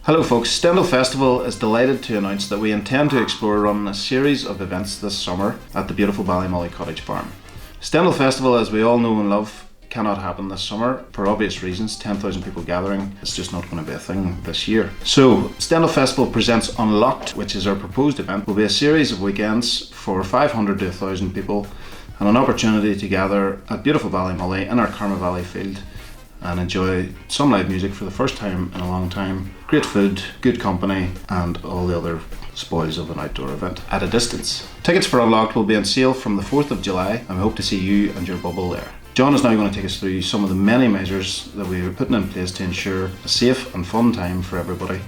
Hello folks, Stendhal Festival is delighted to announce that we intend to explore running a series of events this summer at the beautiful Ballymolly Cottage Farm. Stendhal Festival, as we all know and love, cannot happen this summer for obvious reasons. 10,000 people gathering, it's just not going to be a thing this year. So, Stendhal Festival Presents Unlocked, which is our proposed event, will be a series of weekends for 500 to 1,000 people and an opportunity to gather at beautiful Ballymolly in our Carma Valley field and enjoy some live music for the first time in a long time, great food, good company, and all the other spoils of an outdoor event at a distance. Tickets for Unlocked will be on sale from the 4th of July, and we hope to see you and your bubble there. John is now going to take us through some of the many measures that we are putting in place to ensure a safe and fun time for everybody.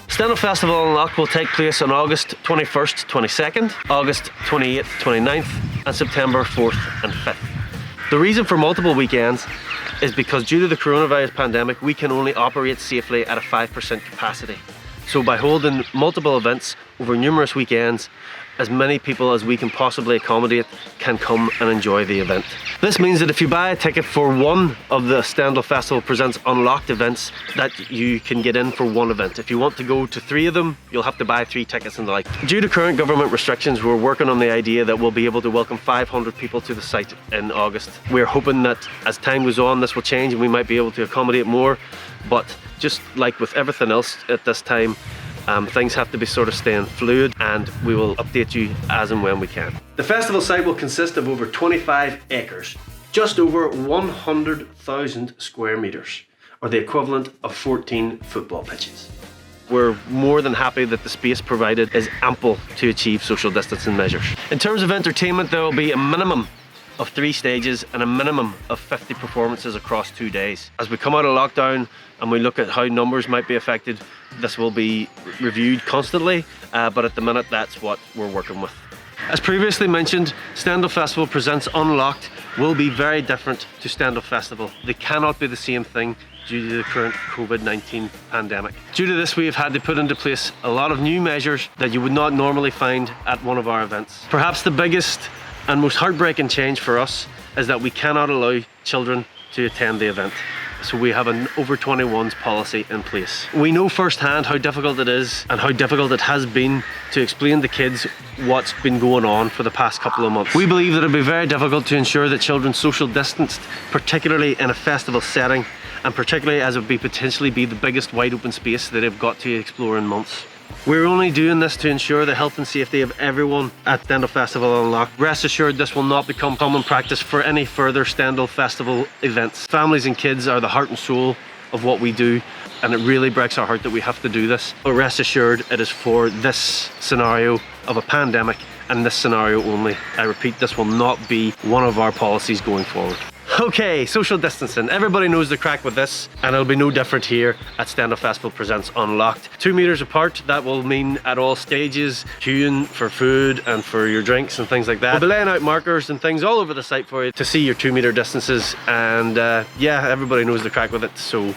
Stendhal Festival Unlocked will take place on August 21st, 22nd, August 28th, 29th, and September 4th and 5th. The reason for multiple weekends is because due to the coronavirus pandemic, we can only operate safely at a 5% capacity. So by holding multiple events over numerous weekends, as many people as we can possibly accommodate can come and enjoy the event. This means that if you buy a ticket for one of the Stendhal Festival Presents Unlocked events, that you can get in for one event. If you want to go to 3 of them, you'll have to buy 3 tickets and the like. Due to current government restrictions, we're working on the idea that we'll be able to welcome 500 people to the site in August. We're hoping that as time goes on, this will change and we might be able to accommodate more, but just like with everything else at this time, things have to be sort of staying fluid, and we will update you as and when we can. The festival site will consist of over 25 acres, just over 100,000 square meters, or the equivalent of 14 football pitches. We're more than happy that the space provided is ample to achieve social distancing measures. In terms of entertainment, there will be a minimum of 3 stages and a minimum of 50 performances across 2 days. As we come out of lockdown and we look at how numbers might be affected, this will be reviewed constantly, but at the minute that's what we're working with. As previously mentioned, Stendhal Festival Presents Unlocked will be very different to Stendhal Festival. They cannot be the same thing due to the current COVID-19 pandemic. Due to this, we have had to put into place a lot of new measures that you would not normally find at one of our events. Perhaps the biggest and most heartbreaking change for us is that we cannot allow children to attend the event. So we have an over 21s policy in place. We know firsthand how difficult it is and how difficult it has been to explain to kids what's been going on for the past couple of months. We believe that it'll be very difficult to ensure that children social distanced, particularly in a festival setting, and particularly as it would potentially be the biggest wide open space that they've got to explore in months. We're only doing this to ensure the health and safety of everyone at Stendhal Festival Unlocked. Rest assured, this will not become common practice for any further Stendhal Festival events. Families and kids are the heart and soul of what we do, and it really breaks our heart that we have to do this. But rest assured, it is for this scenario of a pandemic and this scenario only. I repeat, this will not be one of our policies going forward. Okay, social distancing. Everybody knows the crack with this, and it'll be no different here at Stendhal Festival Presents Unlocked. 2 meters apart, that will mean at all stages, queuing for food and for your drinks and things like that. We'll be laying out markers and things all over the site for you to see your 2 meter distances, and yeah, everybody knows the crack with it, so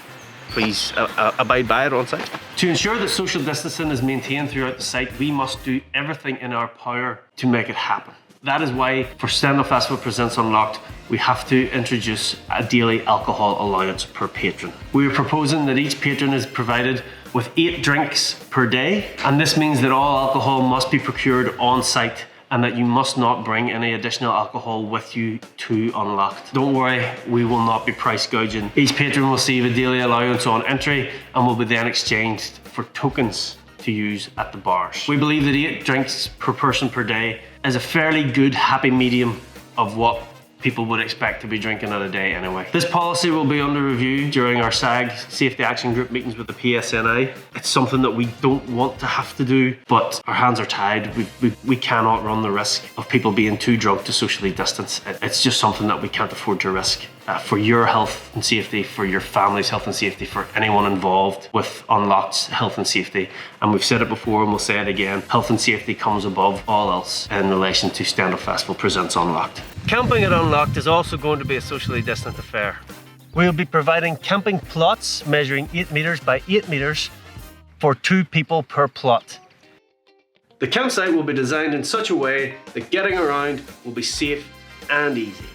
please abide by it on site. To ensure that social distancing is maintained throughout the site, we must do everything in our power to make it happen. That is why for Stendhal Festival Presents Unlocked, we have to introduce a daily alcohol allowance per patron. We are proposing that each patron is provided with 8 drinks per day, and this means that all alcohol must be procured on site and that you must not bring any additional alcohol with you to Unlocked. Don't worry, we will not be price gouging. Each patron will receive a daily allowance on entry and will be then exchanged for tokens to use at the bars. We believe that 8 drinks per person per day is a fairly good happy medium of what people would expect to be drinking at a day anyway. This policy will be under review during our SAG Safety Action Group meetings with the PSNI. It's something that we don't want to have to do, but our hands are tied. We cannot run the risk of people being too drunk to socially distance. It's just something that we can't afford to risk. For your health and safety, for your family's health and safety, for anyone involved with Unlocked's health and safety. And we've said it before and we'll say it again, health and safety comes above all else in relation to Stendhal Festival Presents Unlocked. Camping at Unlocked is also going to be a socially distant affair. We'll be providing camping plots measuring 8 meters by 8 meters for 2 people per plot. The campsite will be designed in such a way that getting around will be safe and easy.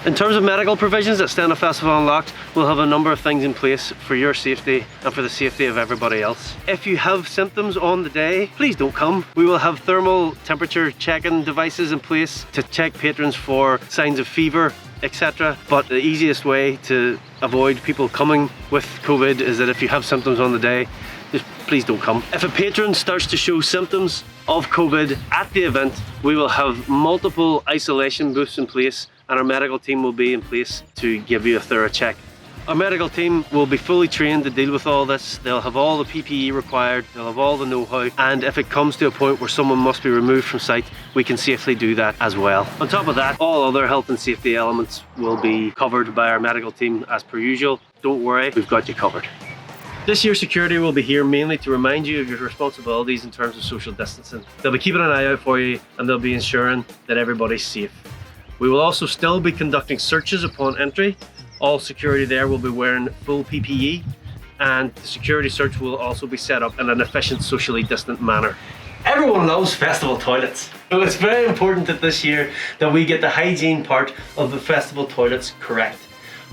In terms of medical provisions at Stendhal Festival Unlocked, we'll have a number of things in place for your safety and for the safety of everybody else. If you have symptoms on the day, please don't come. We will have thermal temperature checking devices in place to check patrons for signs of fever, etc. But the easiest way to avoid people coming with COVID is that if you have symptoms on the day, just please don't come. If a patron starts to show symptoms of COVID at the event, we will have multiple isolation booths in place and our medical team will be in place to give you a thorough check. Our medical team will be fully trained to deal with all this. They'll have all the PPE required, they'll have all the know-how, and if it comes to a point where someone must be removed from site, we can safely do that as well. On top of that, all other health and safety elements will be covered by our medical team as per usual. Don't worry, we've got you covered. This year's security will be here mainly to remind you of your responsibilities in terms of social distancing. They'll be keeping an eye out for you and they'll be ensuring that everybody's safe. We will also still be conducting searches upon entry. All security there will be wearing full PPE and the security search will also be set up in an efficient, socially distant manner. Everyone loves festival toilets. So it's very important that this year that we get the hygiene part of the festival toilets correct.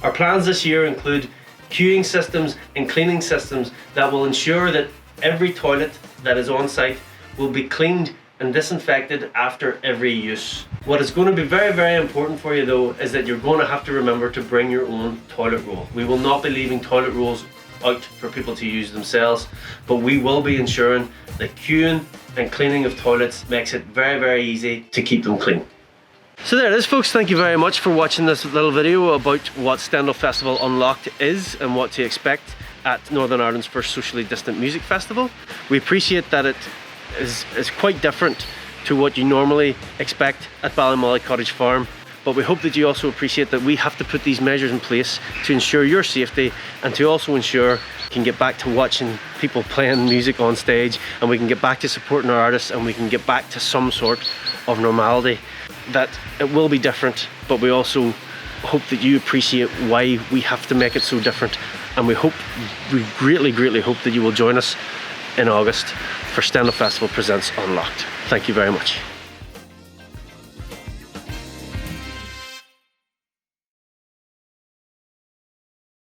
Our plans this year include queuing systems and cleaning systems that will ensure that every toilet that is on site will be cleaned and disinfected after every use. What is going to be very, very important for you though is that you're going to have to remember to bring your own toilet roll. We will not be leaving toilet rolls out for people to use themselves, but we will be ensuring that queuing and cleaning of toilets makes it very, very easy to keep them clean. So there it is, folks. Thank you very much for watching this little video about what Stendhal Festival Unlocked is and what to expect at Northern Ireland's first socially distant music festival. We appreciate that it is quite different to what you normally expect at Ballymolly Cottage Farm, but we hope that you also appreciate that we have to put these measures in place to ensure your safety and to also ensure we can get back to watching people playing music on stage, and we can get back to supporting our artists, and we can get back to some sort of normality. That it will be different, but we also hope that you appreciate why we have to make it so different, and we greatly hope that you will join us in August for Stendhal Festival Presents Unlocked. Thank you very much.